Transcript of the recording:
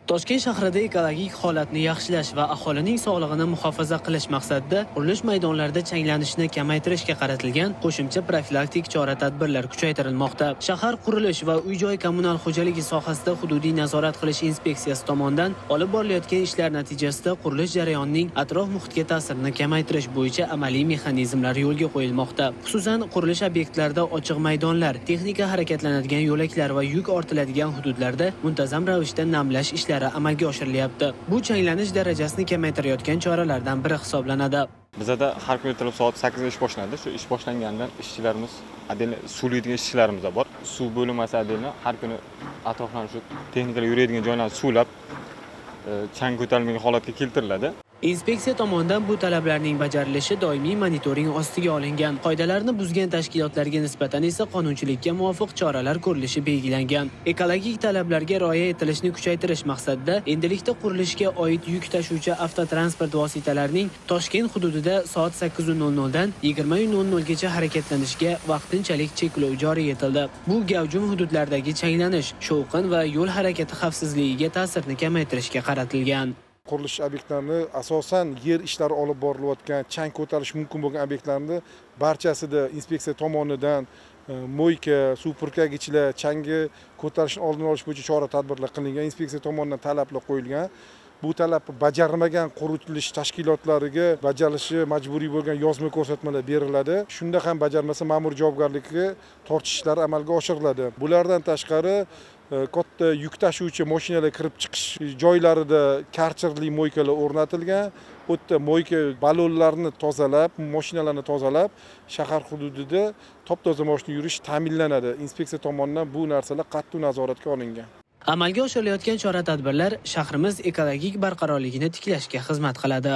Toshkent shahrida ekologik holatni yaxshilash va aholining sog'lig'ini muhofaza qilish maqsadida qurilish maydonlarida changlanishni kamaytirishga qaratilgan qo'shimcha profilaktik chora-tadbirlar kuchaytirilmoqda. Shahar qurilish va uy-joy kommunal xo'jaligi sohasida hududiy nazorat qilish inspeksiyasi tomonidan olib borilayotgan ishlar natijasida qurilish jarayonining atrof muhitga ta'sirini kamaytirish bo'yicha amaliy mexanizmlar yo'lga qo'yilmoqda. Xususan, qurilish obyektlarida ochiq maydonlar, texnika harakatlanadigan yo'laklar va yuk ortiladigan hududlarda muntazam ravishda namlash ishlari amalga oshirilyapti. Bu changlanish darajasini kamaytirayotgan choralardan biri hisoblanadi. Bizda har kuni ertalab soat 8 da ish boshlanadi. Shu ish boshlangandan ishchilarimiz adil suvlaydigan ishchilarimiz bor. Suv bo'linmasi adilni har kuni atroflarni shu texnikalar yuradigan joylarni suvlab, chang ko'tarilmagan holatga keltiriladi. Inspeksiya tomonidan bu talablarning bajarilishi doimiy monitoring ostiga olingan. Qoidalarni buzgan tashkilotlarga nisbatan esa qonunchilikka muvofiq choralar ko'rilishi belgilangan. Ekologik talablarga rioya etilishini kuchaytirish maqsadida endilikda qurilishga oid yuk tashuvchi avtotransport vositalarining Toshkent hududida soat 8:00 dan 20:00 gacha harakatlanishiga vaqtinchalik cheklov joriy etildi. Bu gavjum hududlardagi changlanish, shovqin va yo'l harakati xavfsizligiga ta'sirini kamaytirishga qaratilgan. Qurilish obyektlarini asosan yer ishlari olib borilayotgan, chang ko'tarish mumkin bo'lgan obyektlarni barchasida inspeksiya tomonidan mo'yka, suv purkagichlar, changi ko'tarishni oldini olish bo'yicha chora-tadbirlar qilingan. Inspeksiya tomonidan talablar qo'yilgan. Bu talab bajarmagan qurilish tashkilotlariga bajarilishi majburiy bo'lgan yozma ko'rsatmalar beriladi. Shunda ham bajarmasa ma'muriy javobgarlikka tortishlar amalga oshiriladi. Bulardan tashqari katta yuk tashuvchi mashinalar kirib chiqish joylarida karcherli mo'ykalar o'rnatilgan. Bu yerda mo'yka balonlarni tozalab, mashinalarni tozalab, shahar hududida top-toza mashina yurish ta'minlanadi. Inspeksiya tomonidan bu narsalar qat'iy nazoratga olingan. Amalga oshirilayotgan chora-tadbirlar shahrimiz ekologik barqarorligini tiklashga xizmat qiladi.